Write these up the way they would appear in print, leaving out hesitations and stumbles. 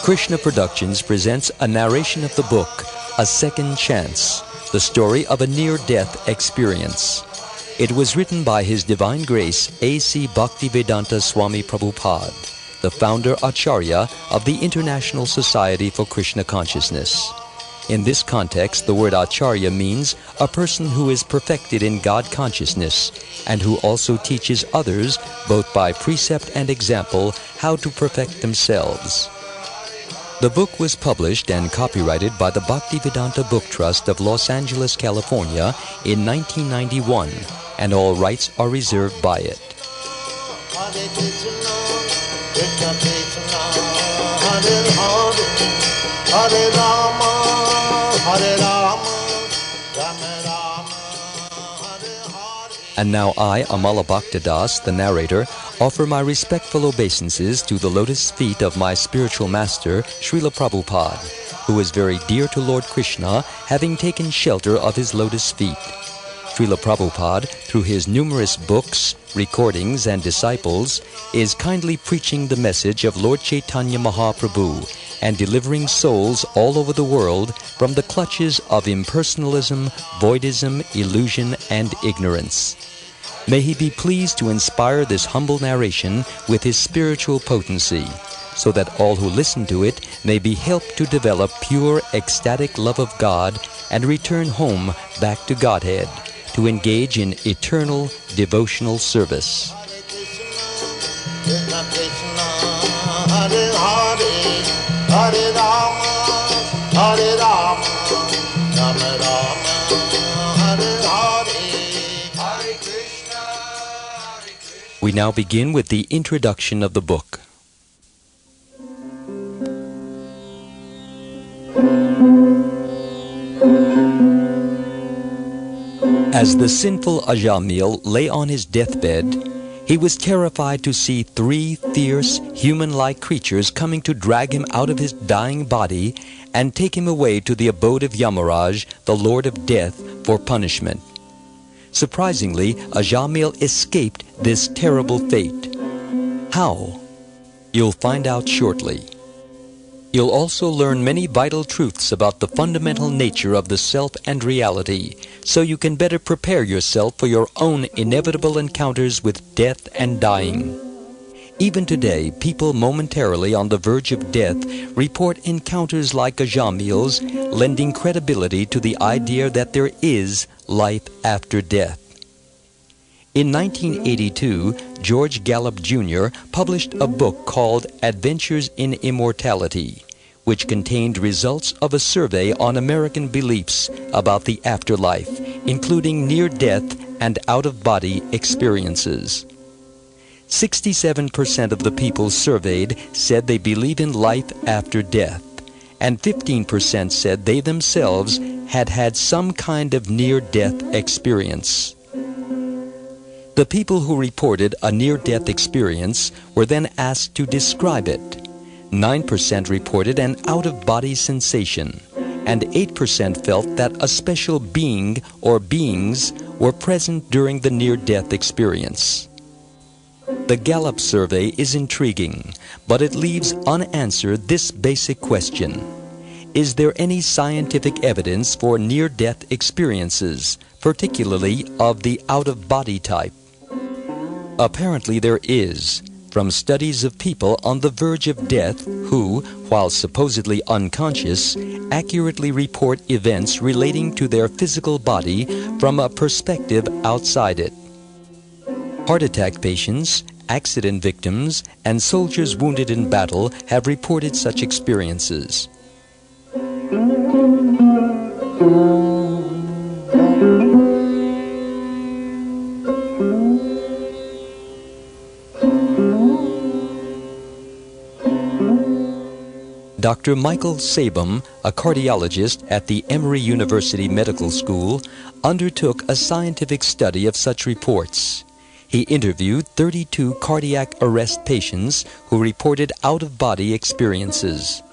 Krishna Productions presents a narration of the book, A Second Chance, the story of a near-death experience. It was written by His Divine Grace A.C. Bhaktivedanta Swami Prabhupada, the founder Acharya of the International Society for Krishna Consciousness. In this context, the word Acharya means a person who is perfected in God consciousness and who also teaches others, both by precept and example, how to perfect themselves. The book was published and copyrighted by the Bhaktivedanta Book Trust of Los Angeles, California in 1991, and all rights are reserved by it. And now I, Amala Bhaktadas, the narrator, offer my respectful obeisances to the lotus feet of my spiritual master, Srila Prabhupada, who is very dear to Lord Krishna, having taken shelter of his lotus feet. Srila Prabhupada, through his numerous books, recordings, and disciples, is kindly preaching the message of Lord Chaitanya Mahaprabhu and delivering souls all over the world from the clutches of impersonalism, voidism, illusion, and ignorance. May he be pleased to inspire this humble narration with his spiritual potency, so that all who listen to it may be helped to develop pure, ecstatic love of God and return home back to Godhead, to engage in eternal devotional service. We now begin with the introduction of the book. As the sinful Ajamil lay on his deathbed, he was terrified to see three fierce, human-like creatures coming to drag him out of his dying body and take him away to the abode of Yamaraj, the Lord of Death, for punishment. Surprisingly, Ajamil escaped this terrible fate. How? You'll find out shortly. You'll also learn many vital truths about the fundamental nature of the self and reality, so you can better prepare yourself for your own inevitable encounters with death and dying. Even today, people momentarily on the verge of death report encounters like Ajamil's, lending credibility to the idea that there is life after death. In 1982, George Gallup Jr. published a book called Adventures in Immortality, which contained results of a survey on American beliefs about the afterlife, including near-death and out-of-body experiences. 67% of the people surveyed said they believe in life after death, and 15% said they themselves had had some kind of near-death experience. The people who reported a near-death experience were then asked to describe it. 9% reported an out-of-body sensation, and 8% felt that a special being or beings were present during the near-death experience. The Gallup survey is intriguing, but it leaves unanswered this basic question. Is there any scientific evidence for near-death experiences, particularly of the out-of-body type? Apparently there is, from studies of people on the verge of death who, while supposedly unconscious, accurately report events relating to their physical body from a perspective outside it. Heart attack patients, accident victims, and soldiers wounded in battle have reported such experiences. Dr. Michael Sabum, a cardiologist at the Emory University Medical School, undertook a scientific study of such reports. He interviewed 32 cardiac arrest patients who reported out-of-body experiences.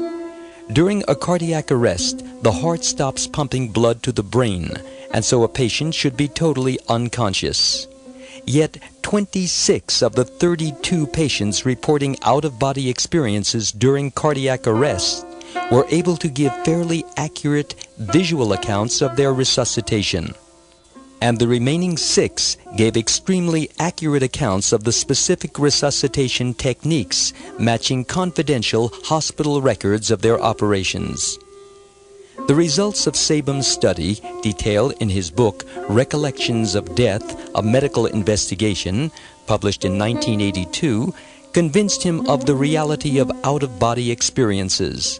During a cardiac arrest, the heart stops pumping blood to the brain, and so a patient should be totally unconscious. Yet 26 of the 32 patients reporting out-of-body experiences during cardiac arrest were able to give fairly accurate visual accounts of their resuscitation. And the remaining 6 gave extremely accurate accounts of the specific resuscitation techniques, matching confidential hospital records of their operations. The results of Sabom's study, detailed in his book Recollections of Death, a Medical Investigation, published in 1982, convinced him of the reality of out-of-body experiences.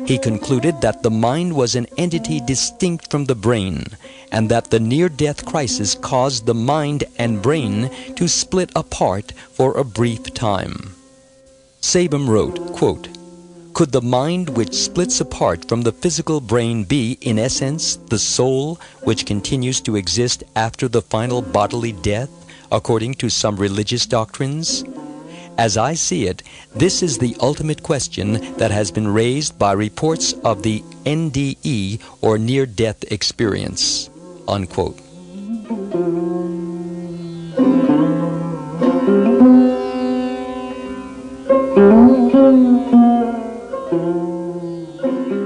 He concluded that the mind was an entity distinct from the brain, and that the near-death crisis caused the mind and brain to split apart for a brief time. Sabom wrote, quote, "Could the mind which splits apart from the physical brain be, in essence, the soul which continues to exist after the final bodily death, according to some religious doctrines? As I see it, this is the ultimate question that has been raised by reports of the NDE, or near-death experience." Unquote.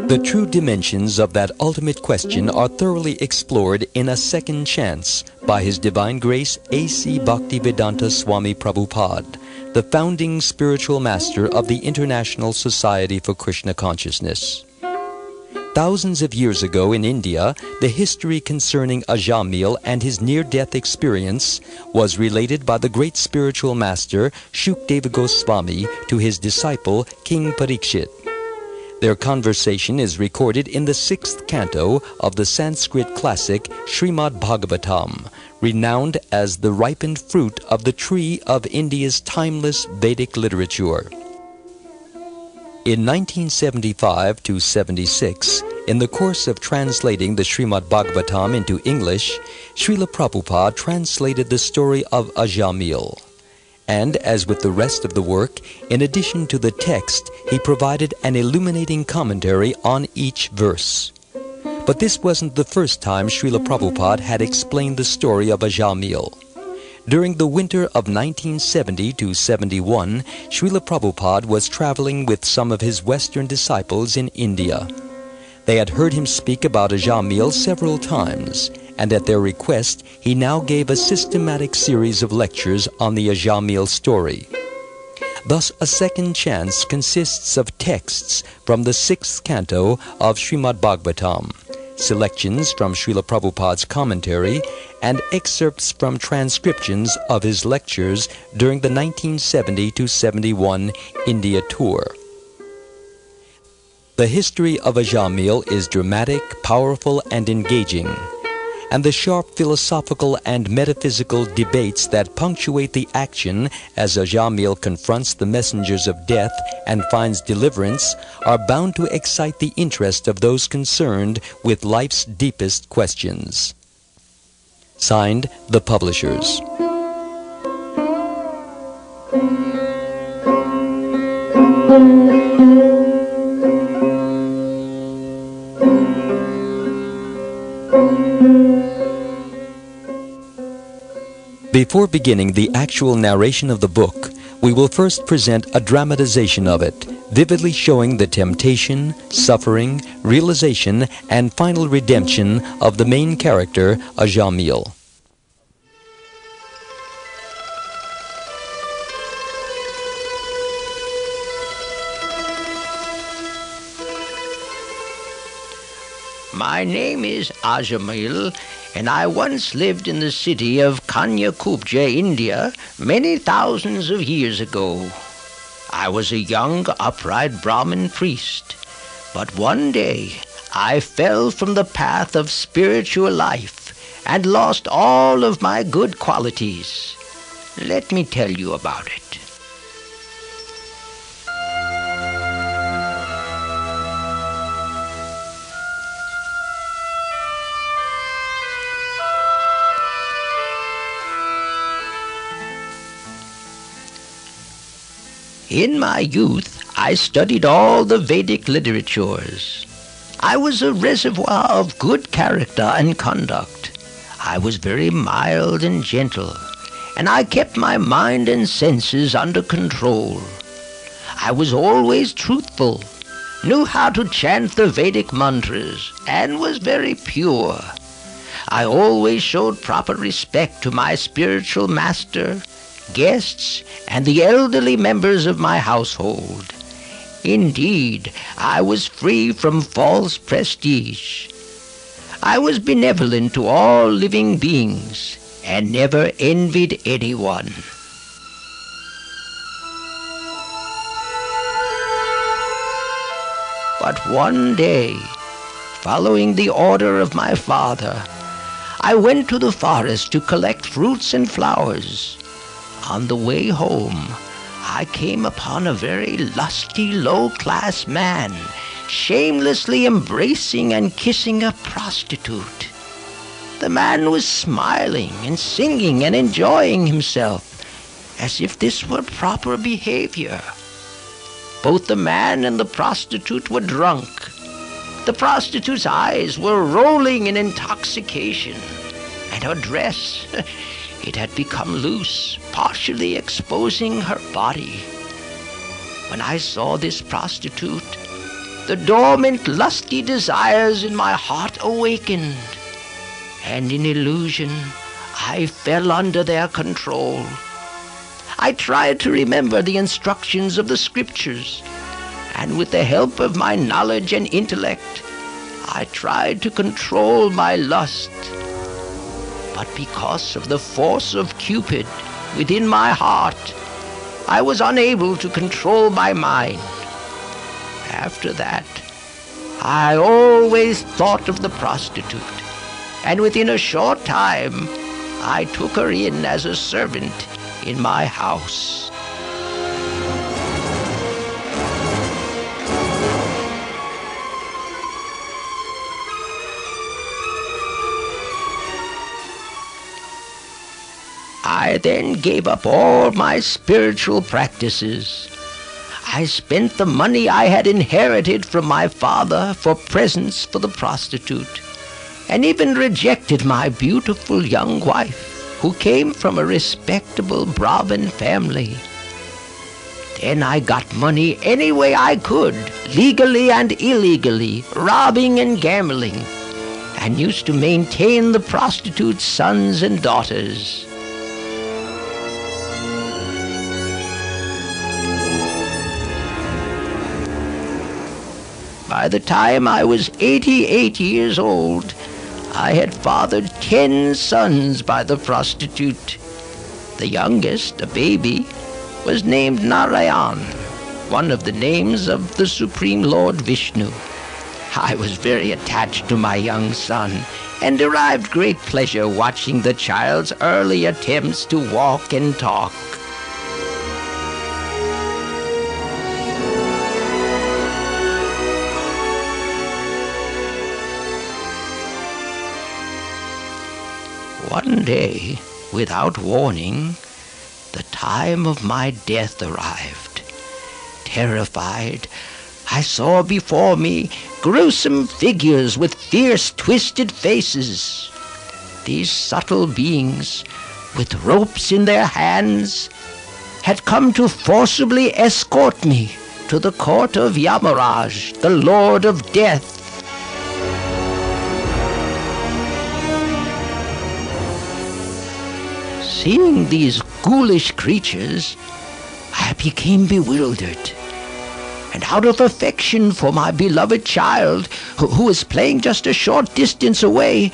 The true dimensions of that ultimate question are thoroughly explored in A Second Chance by His Divine Grace A.C. Bhaktivedanta Swami Prabhupada, the founding spiritual master of the International Society for Krishna Consciousness. Thousands of years ago in India, the history concerning Ajamil and his near-death experience was related by the great spiritual master Shukdeva Goswami to his disciple King Parikshit. Their conversation is recorded in the 6th canto of the Sanskrit classic Srimad Bhagavatam, renowned as the ripened fruit of the tree of India's timeless Vedic literature. In 1975 to 76, in the course of translating the Srimad Bhagavatam into English, Srila Prabhupada translated the story of Ajamil. And, as with the rest of the work, in addition to the text, he provided an illuminating commentary on each verse. But this wasn't the first time Srila Prabhupada had explained the story of Ajamil. During the winter of 1970 to 71, Srila Prabhupada was traveling with some of his Western disciples in India. They had heard him speak about Ajamil several times, and at their request, he now gave a systematic series of lectures on the Ajamil story. Thus, A Second Chance consists of texts from the 6th canto of Srimad Bhagavatam, selections from Srila Prabhupada's commentary, and excerpts from transcriptions of his lectures during the 1970 to 71 India tour. The history of Ajamil is dramatic, powerful, and engaging, and the sharp philosophical and metaphysical debates that punctuate the action as Ajamil confronts the messengers of death and finds deliverance are bound to excite the interest of those concerned with life's deepest questions. Signed, The Publishers. Before beginning the actual narration of the book, we will first present a dramatization of it, vividly showing the temptation, suffering, realization, and final redemption of the main character, Ajamil. My name is Ajamil, and I once lived in the city of Kanyakubja, India, many thousands of years ago. I was a young, upright Brahmin priest, but one day I fell from the path of spiritual life and lost all of my good qualities. Let me tell you about it. In my youth, I studied all the Vedic literatures. I was a reservoir of good character and conduct. I was very mild and gentle, and I kept my mind and senses under control. I was always truthful, knew how to chant the Vedic mantras, and was very pure. I always showed proper respect to my spiritual master, guests, and the elderly members of my household. Indeed, I was free from false prestige. I was benevolent to all living beings and never envied anyone. But one day, following the order of my father, I went to the forest to collect fruits and flowers. On the way home, I came upon a very lusty, low-class man, shamelessly embracing and kissing a prostitute. The man was smiling and singing and enjoying himself, as if this were proper behavior. Both the man and the prostitute were drunk. The prostitute's eyes were rolling in intoxication, and her dress, it had become loose, partially exposing her body. When I saw this prostitute, the dormant, lusty desires in my heart awakened, and in illusion, I fell under their control. I tried to remember the instructions of the scriptures, and with the help of my knowledge and intellect, I tried to control my lust. But because of the force of Cupid within my heart, I was unable to control my mind. After that, I always thought of the prostitute, and within a short time, I took her in as a servant in my house. I then gave up all my spiritual practices. I spent the money I had inherited from my father for presents for the prostitute, and even rejected my beautiful young wife, who came from a respectable Brahmin family. Then I got money any way I could, legally and illegally, robbing and gambling, and used to maintain the prostitute's sons and daughters. By the time I was 88 years old, I had fathered 10 sons by the prostitute. The youngest, a baby, was named Narayan, one of the names of the Supreme Lord Vishnu. I was very attached to my young son and derived great pleasure watching the child's early attempts to walk and talk. One day, without warning, the time of my death arrived. Terrified, I saw before me gruesome figures with fierce, twisted faces. These subtle beings, with ropes in their hands, had come to forcibly escort me to the court of Yamaraj, the Lord of Death. Seeing these ghoulish creatures, I became bewildered, and out of affection for my beloved child, who was playing just a short distance away,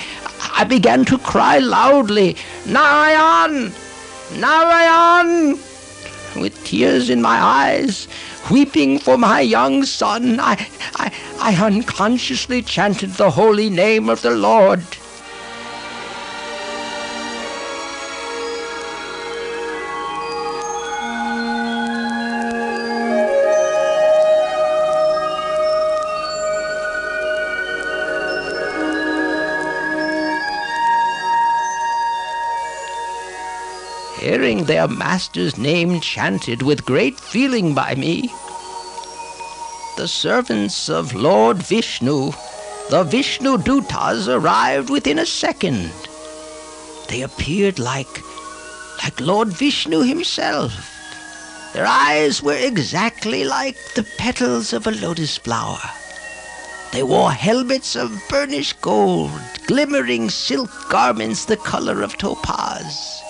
I began to cry loudly, "Narayan! Narayan!" With tears in my eyes, weeping for my young son, I unconsciously chanted the holy name of the Lord. Here hearing their master's name chanted with great feeling by me. The servants of Lord Vishnu, the Vishnu Dutas, arrived within a second. They appeared like Lord Vishnu himself. Their eyes were exactly like the petals of a lotus flower. They wore helmets of burnished gold, glimmering silk garments the color of topaz,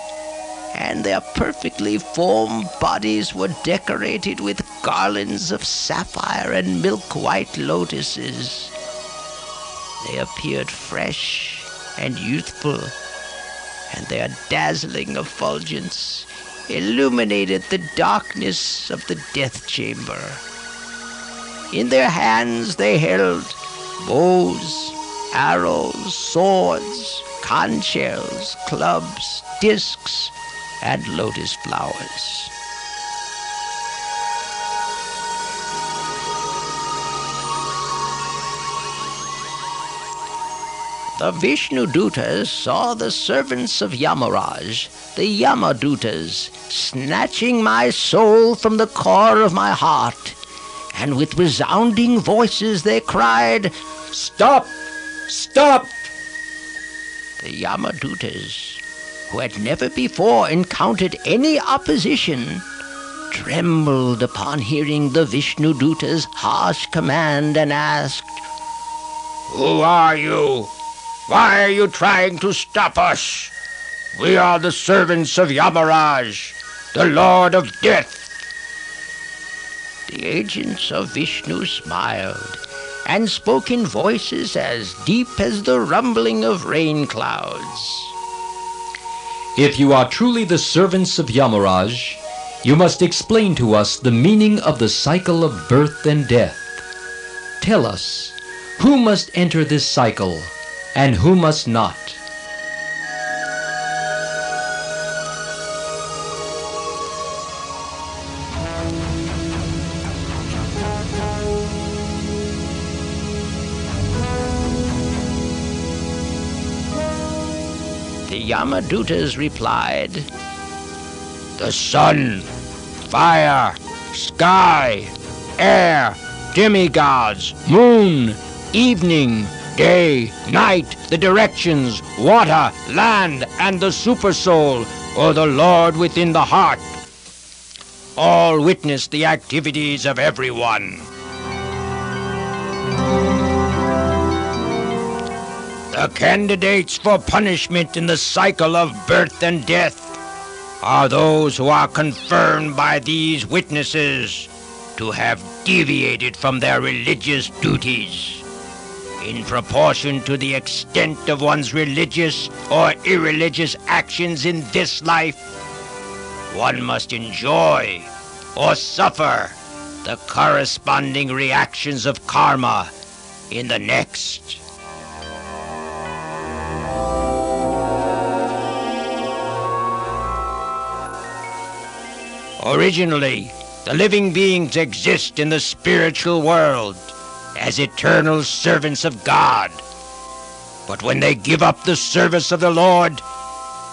and their perfectly formed bodies were decorated with garlands of sapphire and milk-white lotuses. They appeared fresh and youthful, and their dazzling effulgence illuminated the darkness of the death chamber. In their hands they held bows, arrows, swords, conch shells, clubs, discs, and lotus flowers. The Vishnu Dutas saw the servants of Yamaraj, the Yamadutas, snatching my soul from the core of my heart, and with resounding voices they cried, "Stop! Stop!" The Yamadutas, who had never before encountered any opposition, trembled upon hearing the Vishnu Duta's harsh command and asked, "Who are you? Why are you trying to stop us? We are the servants of Yamaraj, the Lord of Death." The agents of Vishnu smiled and spoke in voices as deep as the rumbling of rain clouds. If you are truly the servants of Yamaraj, you must explain to us the meaning of the cycle of birth and death. Tell us, who must enter this cycle and who must not? The Yamadutas replied, "The sun, fire, sky, air, demigods, moon, evening, day, night, the directions, water, land, and the supersoul, or the Lord within the heart. All witness the activities of everyone. The candidates for punishment in the cycle of birth and death are those who are confirmed by these witnesses to have deviated from their religious duties. In proportion to the extent of one's religious or irreligious actions in this life, one must enjoy or suffer the corresponding reactions of karma in the next. Originally, the living beings exist in the spiritual world as eternal servants of God. But when they give up the service of the Lord,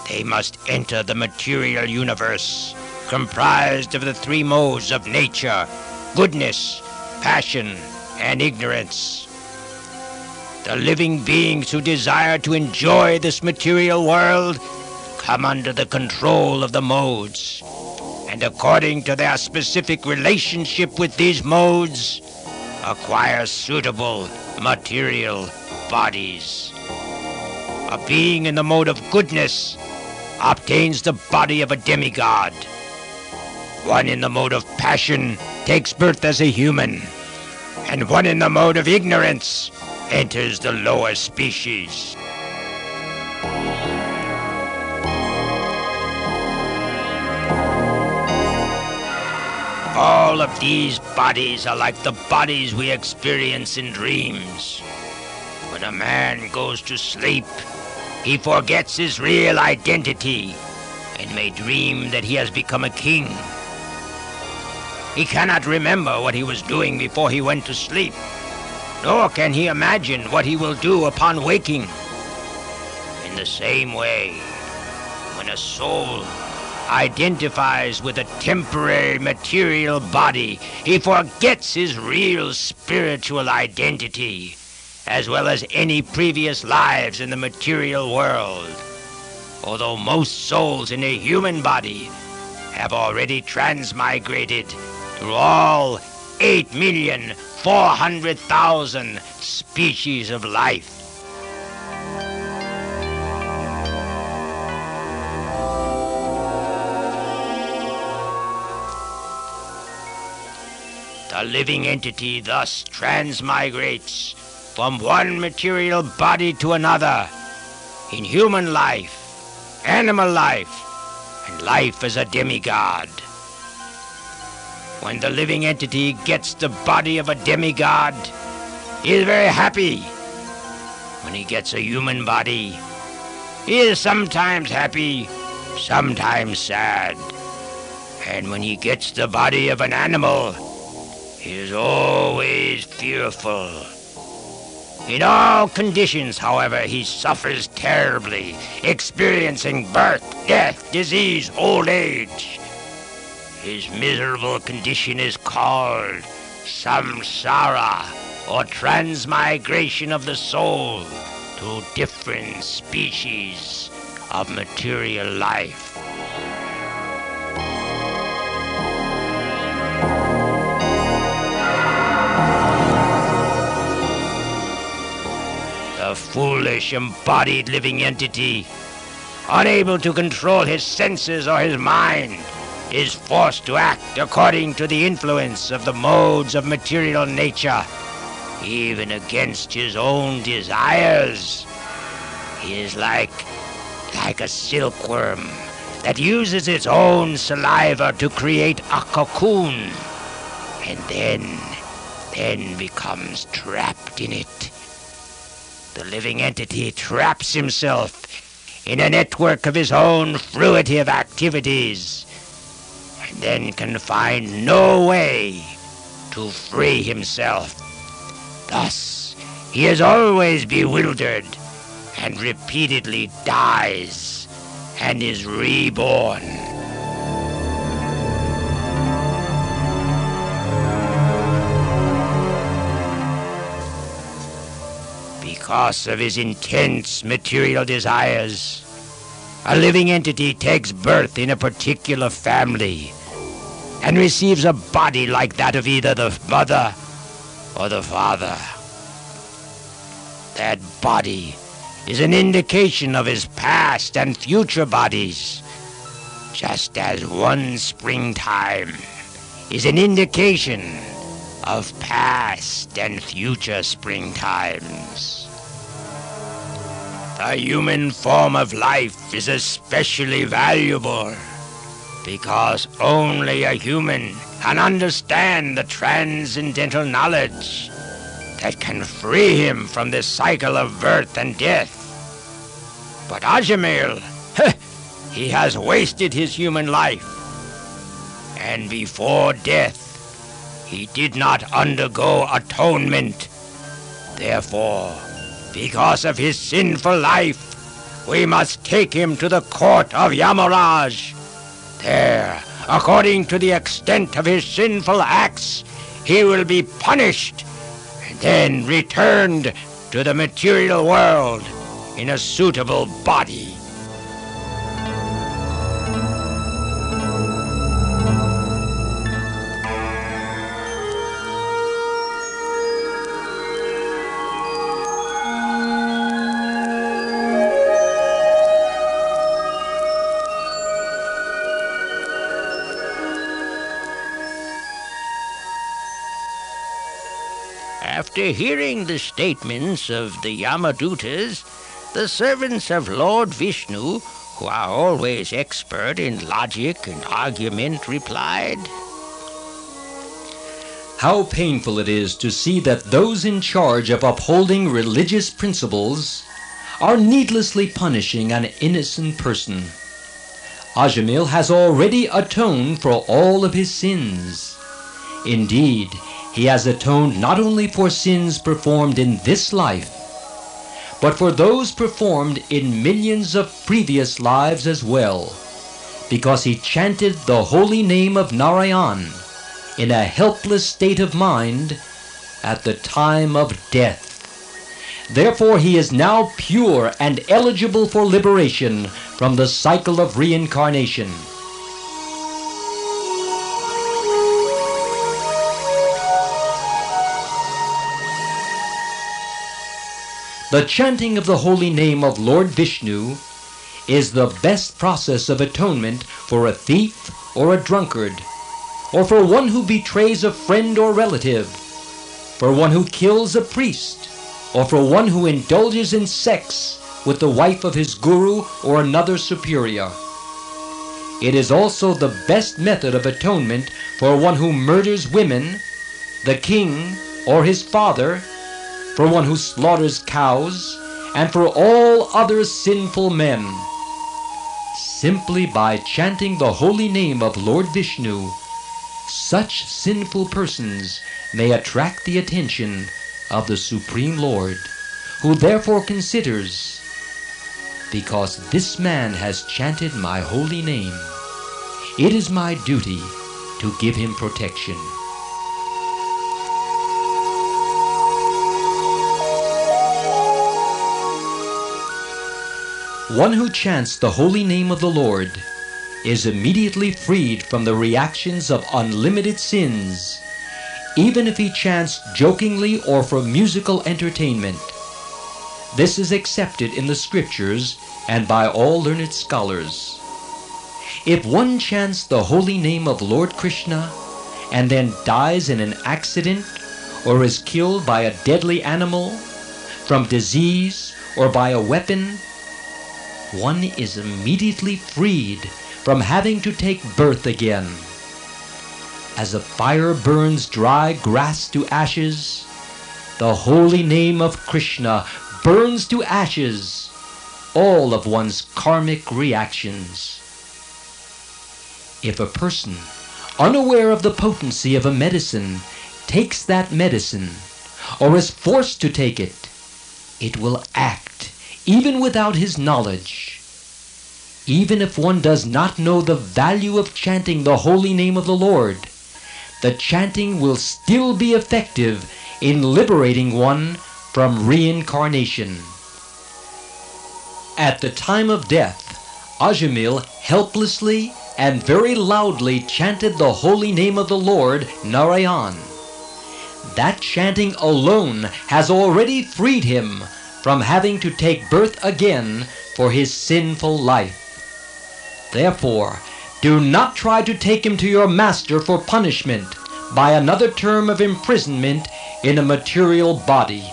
they must enter the material universe, comprised of the three modes of nature: goodness, passion, and ignorance. The living beings who desire to enjoy this material world come under the control of the modes, and according to their specific relationship with these modes, acquire suitable material bodies. A being in the mode of goodness obtains the body of a demigod. One in the mode of passion takes birth as a human, and one in the mode of ignorance enters the lower species. All of these bodies are like the bodies we experience in dreams. When a man goes to sleep, he forgets his real identity and may dream that he has become a king. He cannot remember what he was doing before he went to sleep, nor can he imagine what he will do upon waking. In the same way, when a soul identifies with a temporary material body, he forgets his real spiritual identity, as well as any previous lives in the material world. Although most souls in a human body have already transmigrated through all 8,400,000 species of life. The living entity thus transmigrates from one material body to another in human life, animal life, and life as a demigod. When the living entity gets the body of a demigod, he is very happy. When he gets a human body, he is sometimes happy, sometimes sad. And when he gets the body of an animal, he is always fearful. In all conditions, however, he suffers terribly, experiencing birth, death, disease, old age. His miserable condition is called samsara, or transmigration of the soul to different species of material life. The foolish embodied living entity, unable to control his senses or his mind, is forced to act according to the influence of the modes of material nature, even against his own desires. He is like a silkworm that uses its own saliva to create a cocoon, and then becomes trapped in it. The living entity traps himself in a network of his own fruitive activities, and then can find no way to free himself. Thus, he is always bewildered and repeatedly dies and is reborn. Because of his intense material desires, a living entity takes birth in a particular family and receives a body like that of either the mother or the father. That body is an indication of his past and future bodies, just as one springtime is an indication of past and future springtimes. The human form of life is especially valuable because only a human can understand the transcendental knowledge that can free him from the cycle of birth and death. But Ajamil, he has wasted his human life, and before death he did not undergo atonement. Therefore, because of his sinful life, we must take him to the court of Yamaraj. There, according to the extent of his sinful acts, he will be punished and then returned to the material world in a suitable body. After hearing the statements of the Yamadutas, the servants of Lord Vishnu, who are always expert in logic and argument, replied, How painful it is to see that those in charge of upholding religious principles are needlessly punishing an innocent person. Ajamil has already atoned for all of his sins. Indeed, he has atoned not only for sins performed in this life, but for those performed in millions of previous lives as well, because he chanted the holy name of Narayan in a helpless state of mind at the time of death. Therefore he is now pure and eligible for liberation from the cycle of reincarnation. The chanting of the holy name of Lord Vishnu is the best process of atonement for a thief or a drunkard, or for one who betrays a friend or relative, for one who kills a priest, or for one who indulges in sex with the wife of his guru or another superior. It is also the best method of atonement for one who murders women, the king or his father, for one who slaughters cows, and for all other sinful men. Simply by chanting the holy name of Lord Vishnu, such sinful persons may attract the attention of the Supreme Lord, who therefore considers, because this man has chanted my holy name, it is my duty to give him protection. One who chants the holy name of the Lord is immediately freed from the reactions of unlimited sins, even if he chants jokingly or for musical entertainment. This is accepted in the scriptures and by all learned scholars. If one chants the holy name of Lord Krishna and then dies in an accident or is killed by a deadly animal, from disease, or by a weapon, one is immediately freed from having to take birth again. As a fire burns dry grass to ashes, the holy name of Krishna burns to ashes all of one's karmic reactions. If a person, unaware of the potency of a medicine, takes that medicine, or is forced to take it, it will act even without his knowledge. Even if one does not know the value of chanting the holy name of the Lord, the chanting will still be effective in liberating one from reincarnation. At the time of death, Ajamil helplessly and very loudly chanted the holy name of the Lord, Narayan. That chanting alone has already freed him from having to take birth again for his sinful life. Therefore, do not try to take him to your master for punishment by another term of imprisonment in a material body.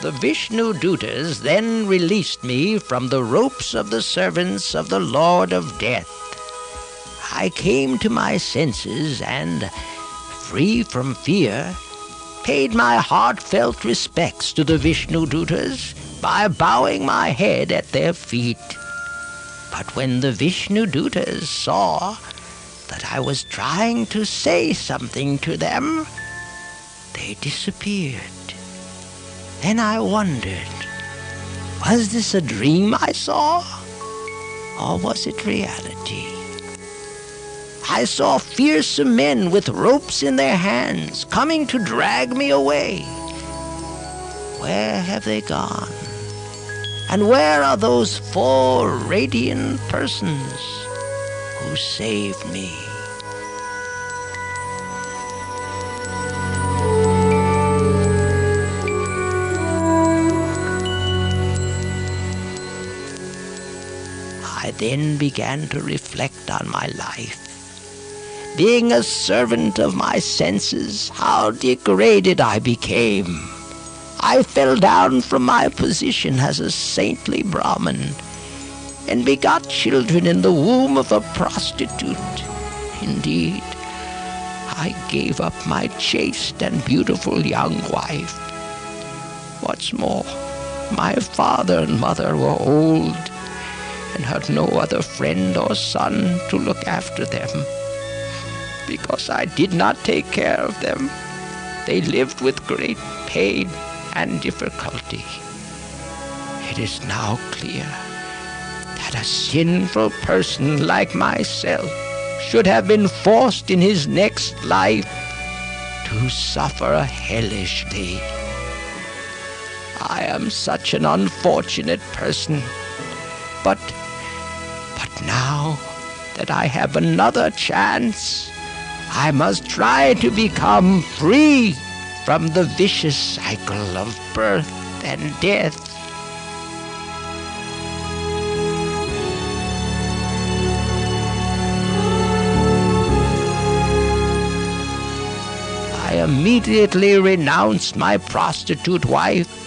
The Vishnu Dutas then released me from the ropes of the servants of the Lord of Death. I came to my senses and, free from fear, paid my heartfelt respects to the Vishnu Dutas by bowing my head at their feet. But when the Vishnu Dutas saw that I was trying to say something to them, they disappeared. Then I wondered, was this a dream I saw, or was it reality? I saw fearsome men with ropes in their hands coming to drag me away. Where have they gone? And where are those 4 radiant persons who saved me? I then began to reflect on my life. Being a servant of my senses, how degraded I became. I fell down from my position as a saintly Brahmin, and begot children in the womb of a prostitute. Indeed, I gave up my chaste and beautiful young wife. What's more, my father and mother were old and had no other friend or son to look after them. Because I did not take care of them, they lived with great pain and difficulty. It is now clear that a sinful person like myself should have been forced in his next life to suffer hellishly. I am such an unfortunate person, but now that I have another chance, I must try to become free from the vicious cycle of birth and death. I immediately renounced my prostitute wife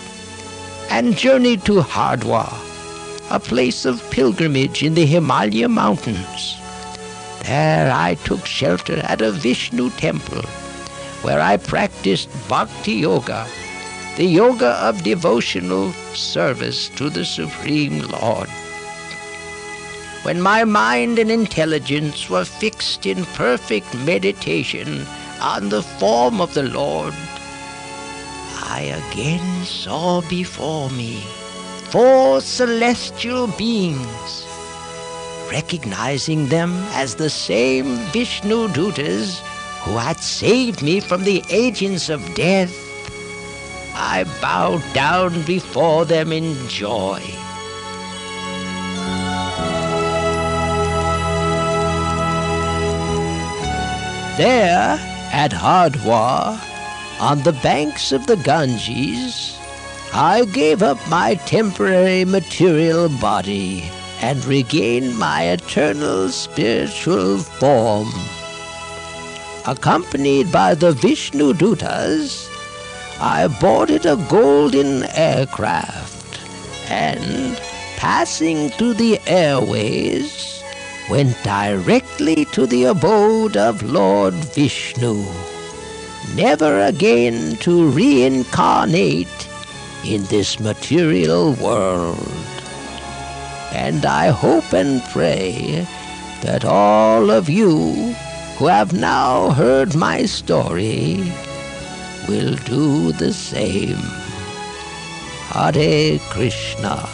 and journeyed to Hardwar, a place of pilgrimage in the Himalaya mountains. There I took shelter at a Vishnu temple, where I practiced Bhakti Yoga, the yoga of devotional service to the Supreme Lord. When my mind and intelligence were fixed in perfect meditation on the form of the Lord, I again saw before me 4 celestial beings. Recognizing them as the same Vishnu Dutas who had saved me from the agents of death, I bowed down before them in joy. There, at Hardwar, on the banks of the Ganges, I gave up my temporary material body and regained my eternal spiritual form. Accompanied by the Vishnu Dutas, I boarded a golden aircraft and, passing through the airways, went directly to the abode of Lord Vishnu, never again to reincarnate in this material world. And I hope and pray that all of you who have now heard my story will do the same. Hare Krishna.